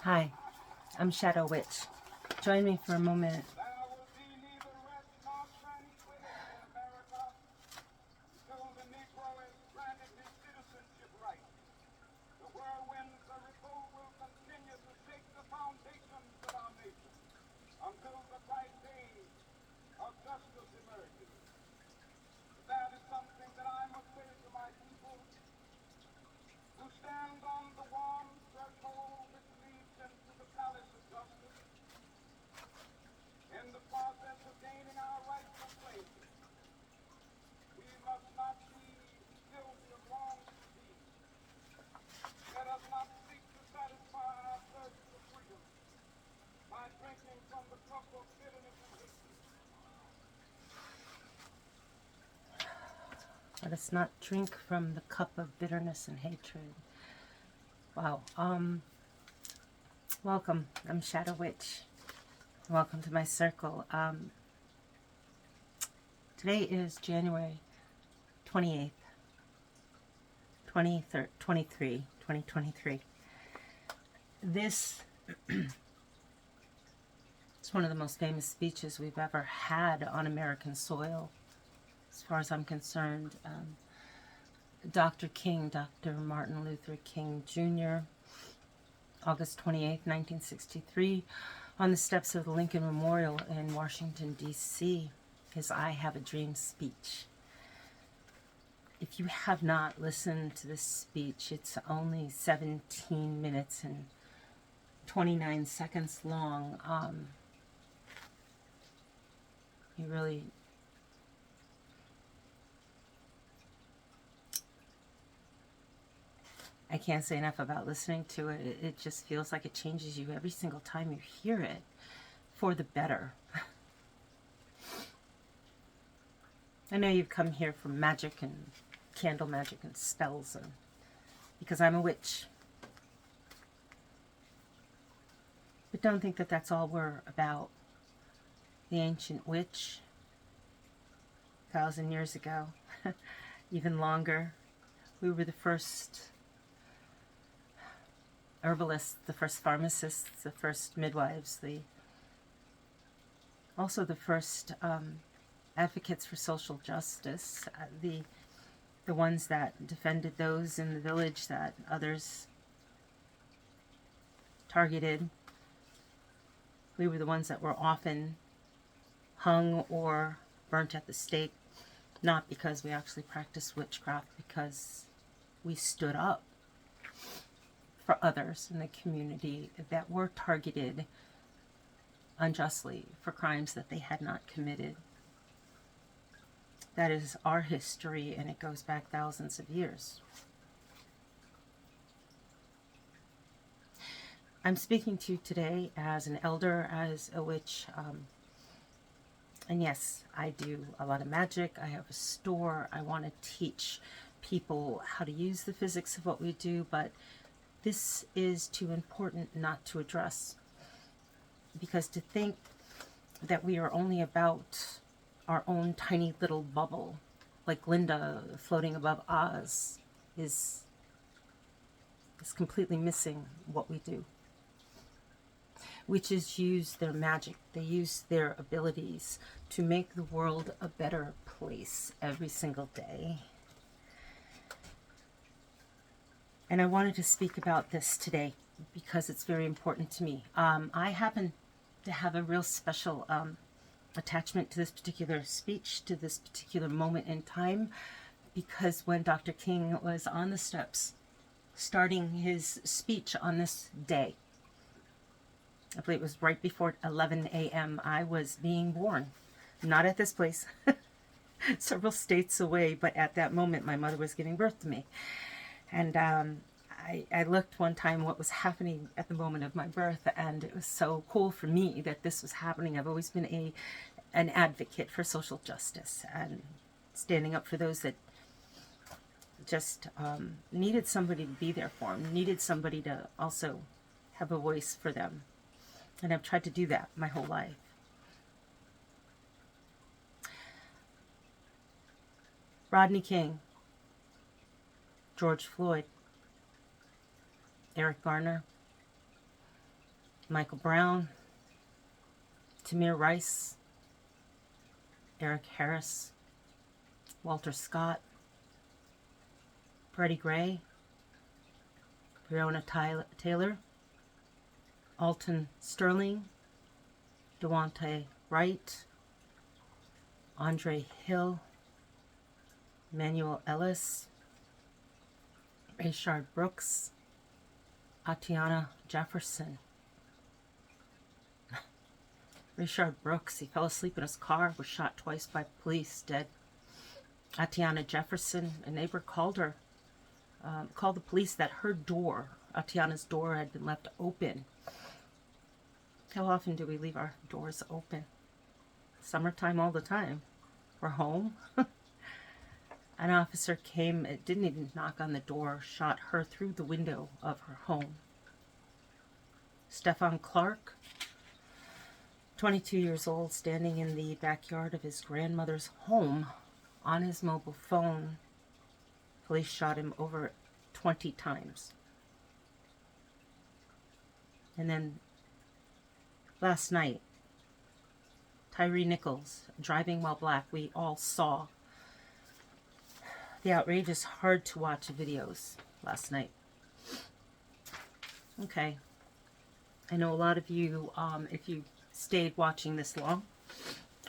Hi, I'm Shadow Witch. Join me for a moment. There will be neither rest nor tranquility in America until the Negro has granted his citizenship rights. The whirlwinds of revolt will continue to shake the foundations of our nation until the bright day of justice emerges. But that is something that I must say to my people who stand on the warm threshold which leads into the palace of justice in the process of gaining our rightful places. We must not be guilty of wrongs to deeds. Let us not seek to satisfy our thirst for freedom by drinking from the cup of bitterness and hatred. Let us not drink from the cup of bitterness and hatred. Wow. Welcome. I'm Shadow Witch. Welcome to my circle. Today is January 28th, 2023. This is one of the most famous speeches we've ever had on American soil, as far as I'm concerned. Dr. King, Dr. Martin Luther King Jr., August 28, 1963, on the steps of the Lincoln Memorial in Washington, D.C., his I Have a Dream speech. If you have not listened to this speech, it's only 17 minutes and 29 seconds long. You really... I can't say enough about listening to it. It just feels like it changes you every single time you hear it, for the better. I know you've come here for magic and candle magic and spells, and because I'm a witch. But don't think that that's all we're about. The ancient witch, 1,000 years ago, even longer, we were the first herbalists, the first pharmacists, the first midwives, also the first advocates for social justice, the ones that defended those in the village that others targeted. We were the ones that were often hung or burnt at the stake, not because we actually practiced witchcraft, because we stood up for others in the community that were targeted unjustly for crimes that they had not committed. That is our history, and it goes back thousands of years. I'm speaking to you today as an elder, as a witch, and yes, I do a lot of magic. I have a store. I want to teach people how to use the physics of what we do, but this is too important not to address, because to think that we are only about our own tiny little bubble, like Glinda floating above Oz, is completely missing what we do. Witches use their magic, they use their abilities to make the world a better place every single day. And I wanted to speak about this today because it's very important to me. I happen to have a real special attachment to this particular speech, to this particular moment in time, because when Dr. King was on the steps starting his speech on this day, I believe it was right before 11 a.m., I was being born. Not at this place, several states away, but at that moment my mother was giving birth to me. And I looked one time what was happening at the moment of my birth, and it was so cool for me that this was happening. I've always been an advocate for social justice and standing up for those that just needed somebody to be there for them, needed somebody to also have a voice for them. And I've tried to do that my whole life. Rodney King, George Floyd, Eric Garner, Michael Brown, Tamir Rice, Eric Harris, Walter Scott, Freddie Gray, Breonna Taylor, Alton Sterling, Devontae Wright, Andre Hill, Manuel Ellis, Rayshard Brooks, Atiana Jefferson. Rayshard Brooks, he fell asleep in his car, was shot twice by police, dead. Atiana Jefferson, a neighbor called the police that her door, Atiana's door, had been left open. How often do we leave our doors open? Summertime all the time. We're home. An officer came, it didn't even knock on the door, shot her through the window of her home. Stefan Clark, 22 years old, standing in the backyard of his grandmother's home on his mobile phone. Police shot him over 20 times. And then last night, Tyree Nichols, driving while black, we all saw the outrageous, hard to watch videos last night. Okay. I know a lot of you, if you stayed watching this long,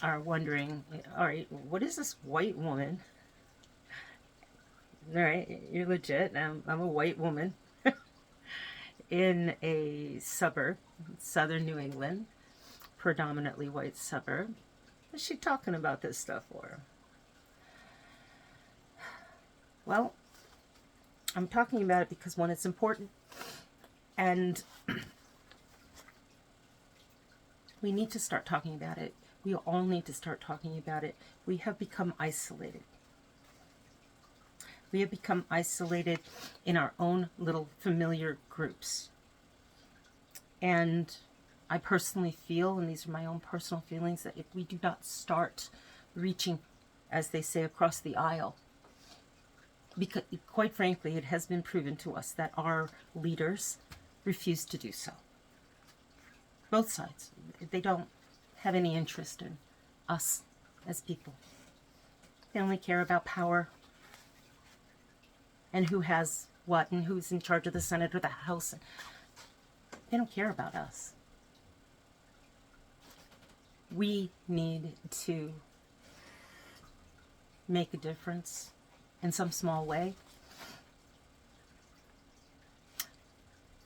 are wondering, all right, what is this white woman? All right, you're legit. I'm a white woman in a suburb, southern New England, predominantly white suburb. What's she talking about this stuff for? Well, I'm talking about it because, one, it's important, and we need to start talking about it. We all need to start talking about it. We have become isolated. We have become isolated in our own little familiar groups. And I personally feel, and these are my own personal feelings, that if we do not start reaching, as they say, across the aisle, because quite frankly, it has been proven to us that our leaders refuse to do so. Both sides. They don't have any interest in us as people. They only care about power and who has what and who's in charge of the Senate or the House. They don't care about us. We need to make a difference in some small way.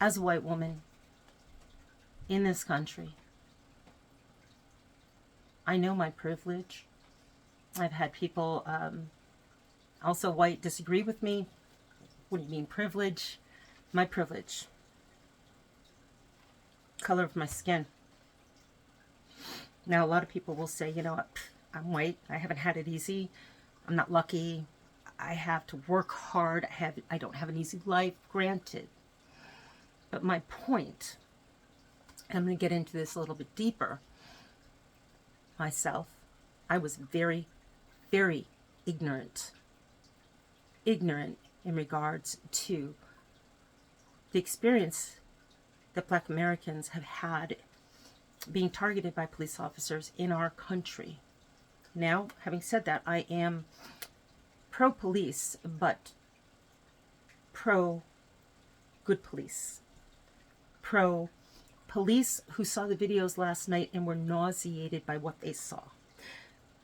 As a white woman in this country, I know my privilege. I've had people, also white, disagree with me. What do you mean privilege? My privilege. Color of my skin. Now, a lot of people will say, you know what, I'm white. I haven't had it easy. I'm not lucky. I have to work hard. I don't have an easy life, granted. But my point, and I'm going to get into this a little bit deeper, myself, I was very, very ignorant. Ignorant in regards to the experience that Black Americans have had being targeted by police officers in our country. Now, having said that, I am pro-police, but pro-good police. Pro-police who saw the videos last night and were nauseated by what they saw.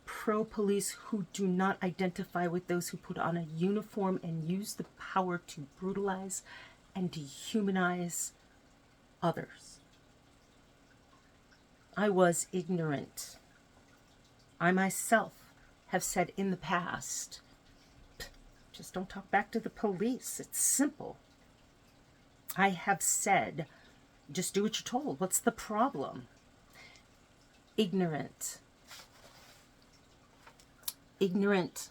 Pro-police who do not identify with those who put on a uniform and use the power to brutalize and dehumanize others. I was ignorant. I myself have said in the past, just don't talk back to the police. It's simple. I have said, just do what you're told. What's the problem? Ignorant. Ignorant.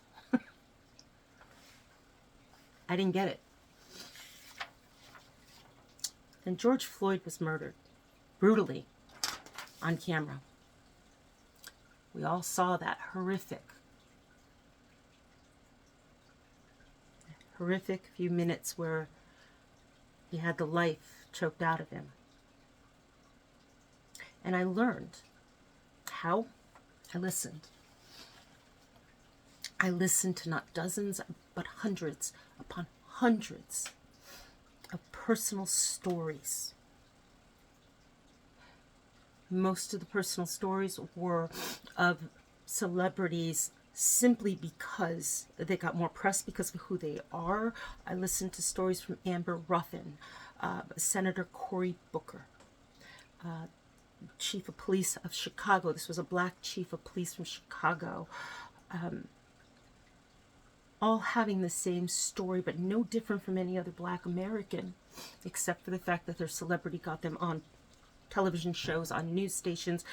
I didn't get it. Then George Floyd was murdered, brutally, on camera. We all saw that horrific few minutes where he had the life choked out of him. And I learned how. I listened. I listened to not dozens, but hundreds upon hundreds of personal stories. Most of the personal stories were of celebrities simply because they got more press because of who they are. I listened to stories from Amber Ruffin, Senator Cory Booker, Chief of Police of Chicago. This was a black chief of police from Chicago. All having the same story, but no different from any other black American, except for the fact that their celebrity got them on television shows, on news stations,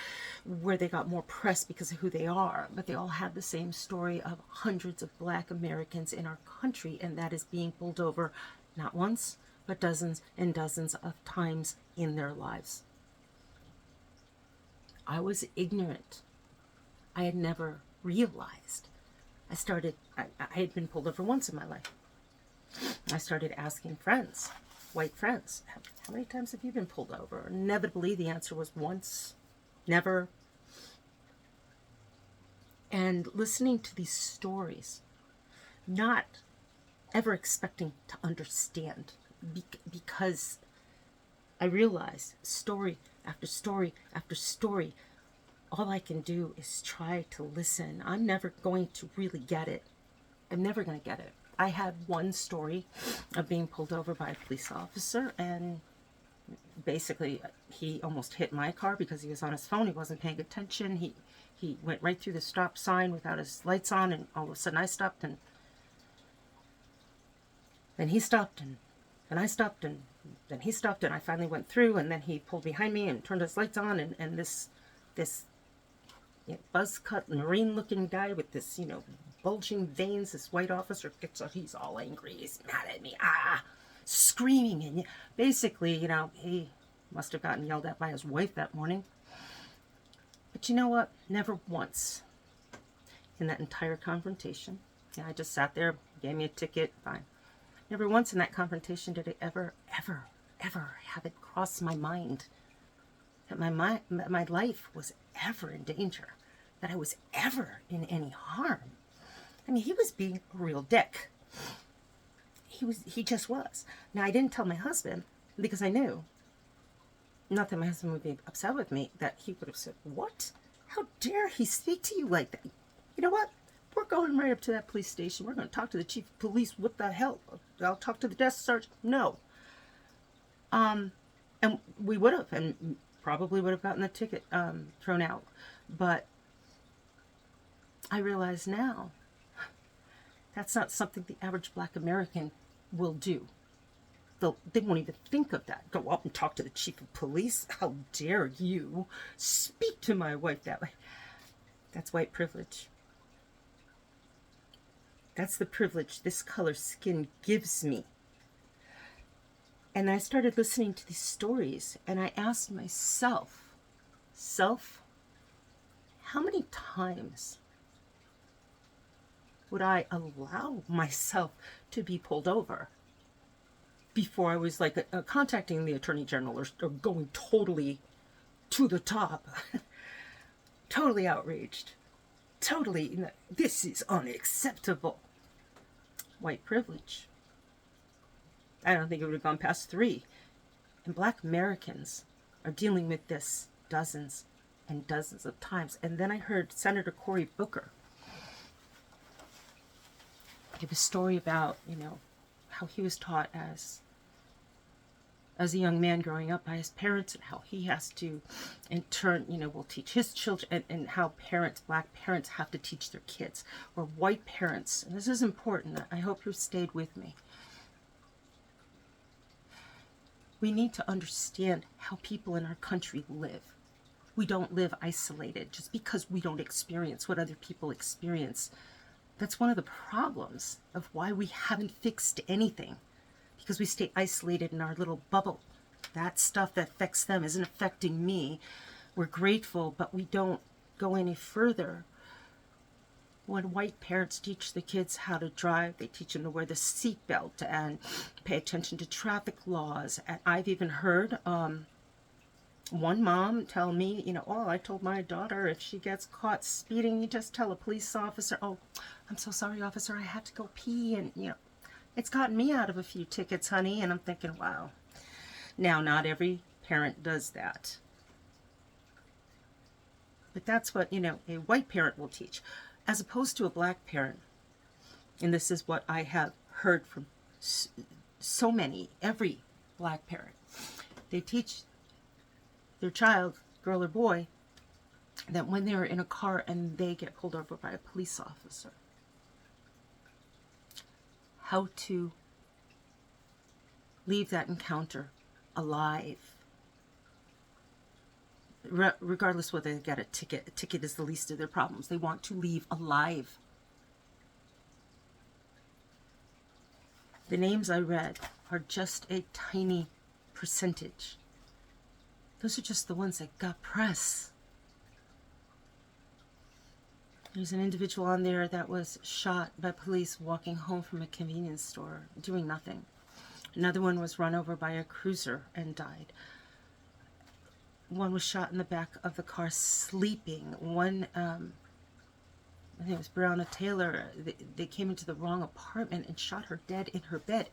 where they got more press because of who they are. But they all had the same story of hundreds of black Americans in our country, and that is being pulled over not once, but dozens and dozens of times in their lives. I was ignorant. I had never realized. I had been pulled over once in my life. I started asking friends, white friends, how many times have you been pulled over? Inevitably, the answer was once, never. And listening to these stories, not ever expecting to understand, because I realized story after story after story, all I can do is try to listen. I'm never going to really get it. I'm never going to get it. I had one story of being pulled over by a police officer, and basically he almost hit my car because he was on his phone. He wasn't paying attention. He went right through the stop sign without his lights on, and all of a sudden I stopped, and then he stopped, and then I stopped, and then he stopped, and I finally went through, and then he pulled behind me and turned his lights on, and this buzz-cut Marine-looking guy with this, bulging veins, this white officer gets up, he's all angry, he's mad at me, screaming, and basically, he must have gotten yelled at by his wife that morning. But you know what? Never once in that entire confrontation, I just sat there, gave me a ticket, fine. Never once in that confrontation did I ever have it cross my mind that my life was ever in danger, that I was ever in any harm. I mean, he was being a real dick. He just was. Now, I didn't tell my husband because I knew, not that my husband would be upset with me, that he would have said, "What? How dare he speak to you like that?" You know what? We're going right up to that police station. We're going to talk to the chief of police. What the hell? I'll talk to the desk sergeant. No. And we would have, and probably would have gotten the ticket thrown out. But I realize now that's not something the average black American will do. They won't even think of that. Go up and talk to the chief of police? How dare you speak to my wife that way? That's white privilege. That's the privilege this color skin gives me. And I started listening to these stories, and I asked myself, how many times would I allow myself to be pulled over before I was like contacting the Attorney General or going totally to the top, totally outraged, totally, this is unacceptable. White privilege. I don't think it would have gone past 3. And black Americans are dealing with this dozens and dozens of times. And then I heard Senator Cory Booker give a story about, how he was taught as a young man growing up by his parents, and how he has to, in turn, will teach his children, and how black parents have to teach their kids, or white parents. And this is important. I hope you stayed with me. We need to understand how people in our country live. We don't live isolated just because we don't experience what other people experience. That's one of the problems of why we haven't fixed anything, because we stay isolated in our little bubble. That stuff that affects them isn't affecting me. We're grateful, but we don't go any further. When white parents teach the kids how to drive, they teach them to wear the seatbelt and pay attention to traffic laws. And I've even heard one mom tell me, oh, I told my daughter if she gets caught speeding, you just tell a police officer, oh, I'm so sorry, officer, I had to go pee. And, it's gotten me out of a few tickets, honey. And I'm thinking, wow. Now, not every parent does that. But that's what, a white parent will teach, as opposed to a black parent. And this is what I have heard from so many, every black parent. They teach their child, girl or boy, that when they're in a car and they get pulled over by a police officer, how to leave that encounter alive. Regardless whether they get a ticket is the least of their problems. They want to leave alive. The names I read are just a tiny percentage. Those are just the ones that got press. There's an individual on there that was shot by police walking home from a convenience store, doing nothing. Another one was run over by a cruiser and died. One was shot in the back of the car sleeping. One, I think it was Breonna Taylor, they came into the wrong apartment and shot her dead in her bed.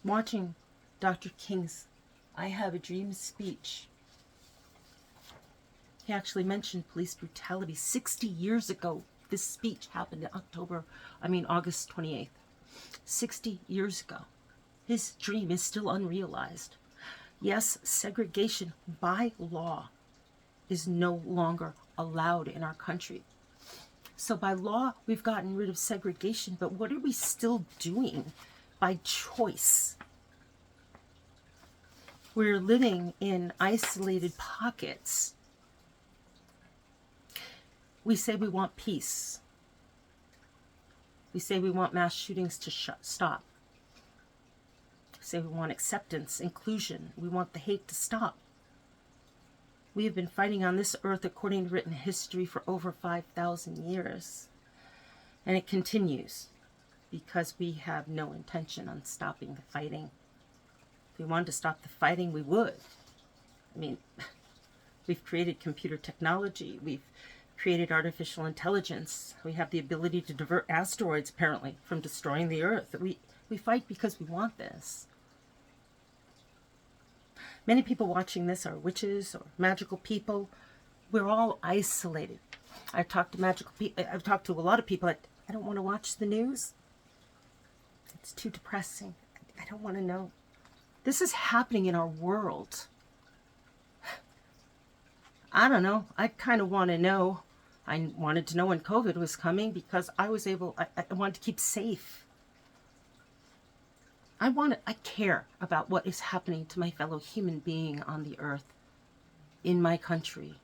Watching Dr. King's I Have a Dream speech, he actually mentioned police brutality 60 years ago. This speech happened in August 28th. 60 years ago. His dream is still unrealized. Yes, segregation by law is no longer allowed in our country. So by law, we've gotten rid of segregation, but what are we still doing by choice? We're living in isolated pockets. We say we want peace. We say we want mass shootings to stop. We say we want acceptance, inclusion. We want the hate to stop. We have been fighting on this earth according to written history for over 5,000 years. And it continues because we have no intention on stopping the fighting. If we wanted to stop the fighting, we would. I mean, we've created computer technology. We've created artificial intelligence. We have the ability to divert asteroids, apparently, from destroying the earth. We fight because we want this. Many people watching this are witches or magical people. We're all isolated. I've talked to magical people. I've talked to a lot of people that I don't want to watch the news. It's too depressing. I don't want to know. This is happening in our world. I don't know. I kind of want to know. I wanted to know when COVID was coming because I wanted to keep safe. I care about what is happening to my fellow human being on the earth, in my country,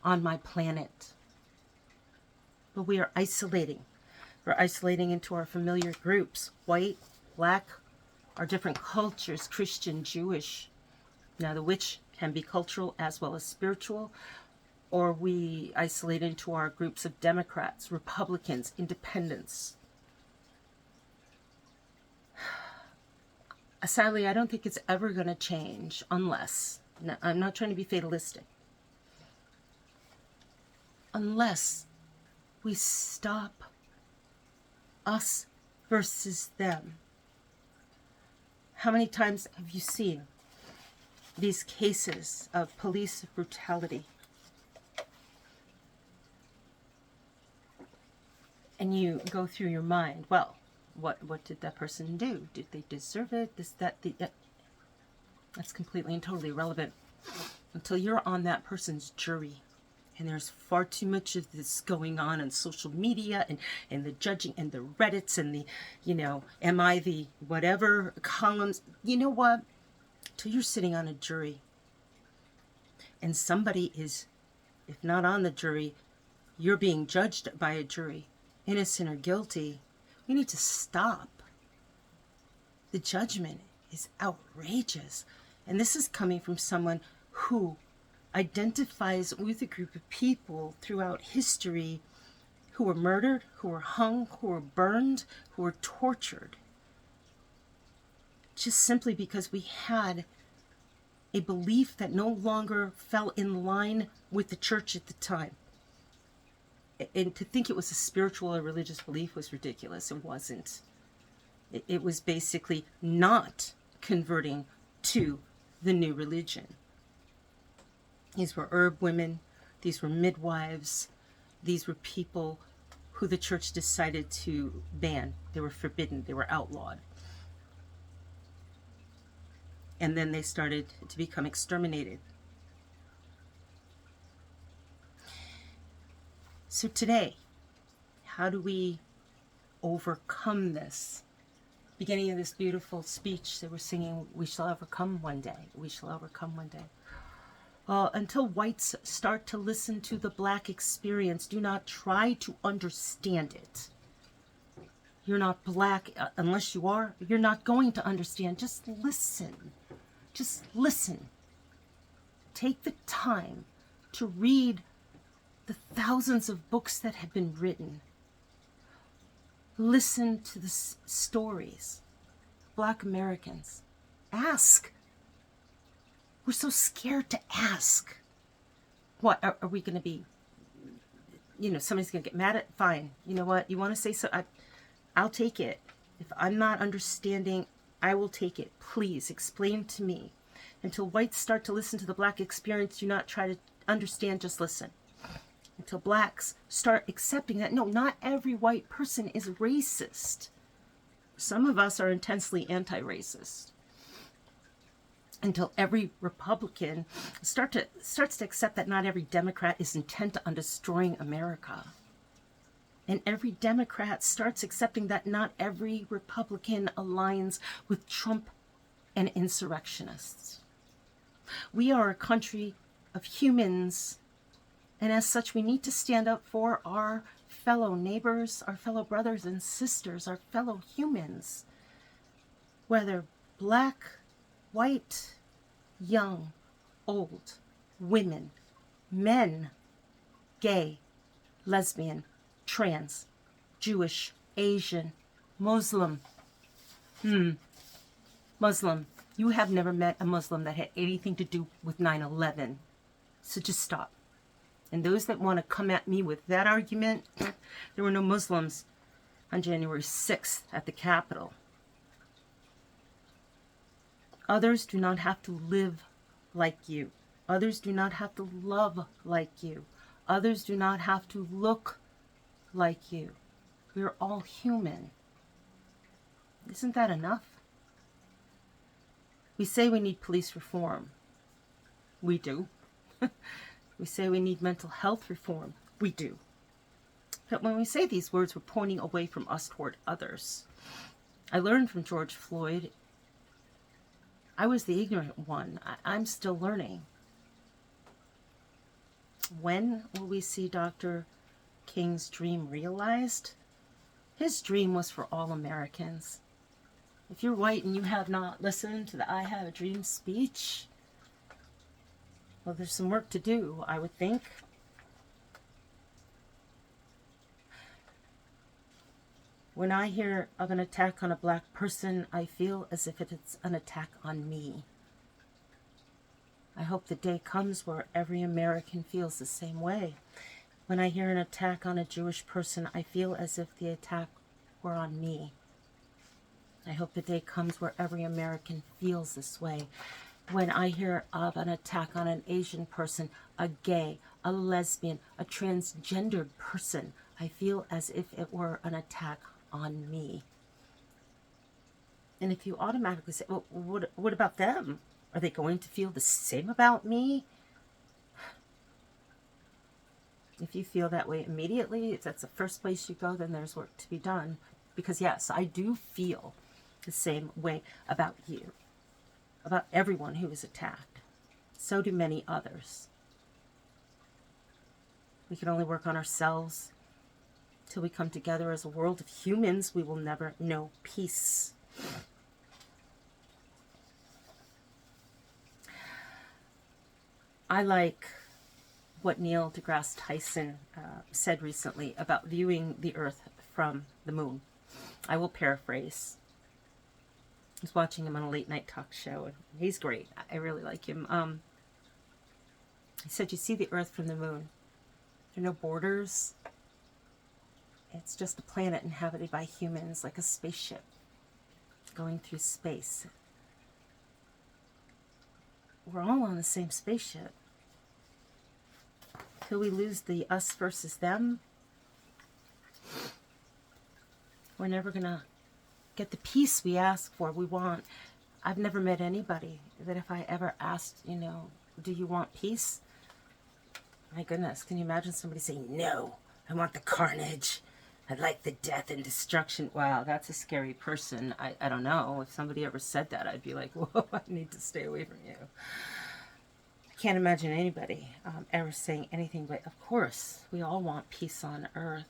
on my planet. But we are isolating. We're isolating into our familiar groups, white, black, our different cultures, Christian, Jewish. Now the witch can be cultural as well as spiritual, or we isolate into our groups of Democrats, Republicans, independents. Sadly, I don't think it's ever going to change unless, I'm not trying to be fatalistic, unless we stop us versus them. How many times have you seen these cases of police brutality? And you go through your mind, well, what did that person do? Did they deserve it? That's completely and totally irrelevant until you're on that person's jury. And there's far too much of this going on social media and the judging and the Reddits and the, am I the whatever columns. You know what? Till you're sitting on a jury and somebody is, if not on the jury, you're being judged by a jury, innocent or guilty, we need to stop. The judgment is outrageous. And this is coming from someone who identifies with a group of people throughout history who were murdered, who were hung, who were burned, who were tortured. just simply because we had a belief that no longer fell in line with the church at the time. And to think it was a spiritual or religious belief was ridiculous. It wasn't. It was basically not converting to the new religion. These were herb women. These were midwives. These were people who the church decided to ban. They were forbidden. They were outlawed. And then they started to become exterminated. So today, how do we overcome this? Beginning of this beautiful speech, they were singing, "We shall overcome one day. We shall overcome one day." Until whites start to listen to the black experience, do not try to understand it. You're not black unless you are. You're not going to understand. Just listen. Just listen. Take the time to read the thousands of books that have been written. Listen to the stories. Black Americans. Ask. We're so scared to ask. What, are we going to be, somebody's going to get mad at? Fine. You know what? You want to say so? I'll take it. If I'm not understanding, I will take it. Please explain to me. Until whites start to listen to the black experience, do not try to understand, just listen. Until blacks start accepting that, no, not every white person is racist. Some of us are intensely anti-racist. Until every Republican starts to accept that not every Democrat is intent on destroying America. And every Democrat starts accepting that not every Republican aligns with Trump and insurrectionists. We are a country of humans, and as such, we need to stand up for our fellow neighbors, our fellow brothers and sisters, our fellow humans, whether black, white, young, old, women, men, gay, lesbian, trans, Jewish, Asian, Muslim. Muslim. You have never met a Muslim that had anything to do with 9/11. So just stop. And those that want to come at me with that argument, there were no Muslims on January 6th at the Capitol. Others do not have to live like you. Others do not have to love like you. Others do not have to look like you. We're all human. Isn't that enough? We say we need police reform. We do. We say we need mental health reform. We do. But when we say these words, we're pointing away from us toward others. I learned from George Floyd. I was the ignorant one. I'm still learning. When will we see Dr. King's dream realized? His dream was for all Americans. If you're white and you have not listened to the I Have a Dream speech, well, there's some work to do, I would think. When I hear of an attack on a black person, I feel as if it's an attack on me. I hope the day comes where every American feels the same way. When I hear an attack on a Jewish person, I feel as if the attack were on me. I hope the day comes where every American feels this way. When I hear of an attack on an Asian person, a gay, a lesbian, a transgendered person, I feel as if it were an attack on me. And if you automatically say, well, what about them? Are they going to feel the same about me? If you feel that way immediately, if that's the first place you go, then there's work to be done. Because yes, I do feel the same way about you, about everyone who is attacked. So do many others. We can only work on ourselves. Till we come together as a world of humans, we will never know peace. I like what Neil deGrasse Tyson said recently about viewing the Earth from the moon. I will paraphrase. was watching him on a late night talk show, and he's great. I really like him. He said, you see the Earth from the moon. There are no borders. It's just a planet inhabited by humans, like a spaceship going through space. We're all on the same spaceship. Till we lose the us versus them, we're never gonna get the peace we ask for, we want. I've never met anybody that if I ever asked, you know, do you want peace? My goodness, can you imagine somebody saying, no, I want the carnage. I'd like the death and destruction. Wow, that's a scary person. I don't know. If somebody ever said that, I'd be like, whoa, I need to stay away from you. I can't imagine anybody ever saying anything, but of course, we all want peace on earth.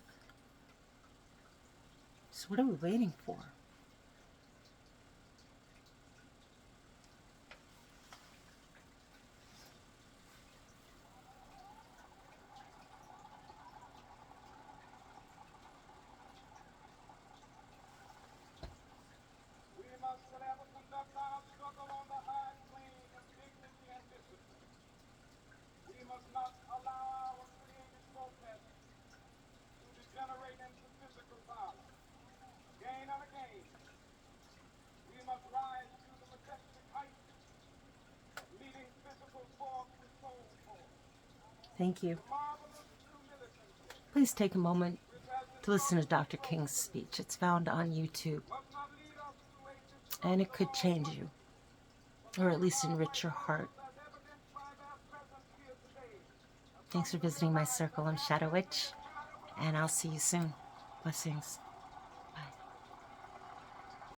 So what are we waiting for? We must forever conduct our struggle on the high plane of dignity and discipline. We must not allow our creative protest to degenerate into physical violence. Again and again, we must rise to the majestic height of meeting physical force with soul force. Thank you. The marvelous true militancy Please take a moment which has to listen to Dr. King's speech. It's found on YouTube, must not lead us to a and it could change you, or at least enrich your heart. as evidenced by their presence here today. Thanks for visiting my circle. I'm Shadow Witch, and I'll see you soon. Blessings.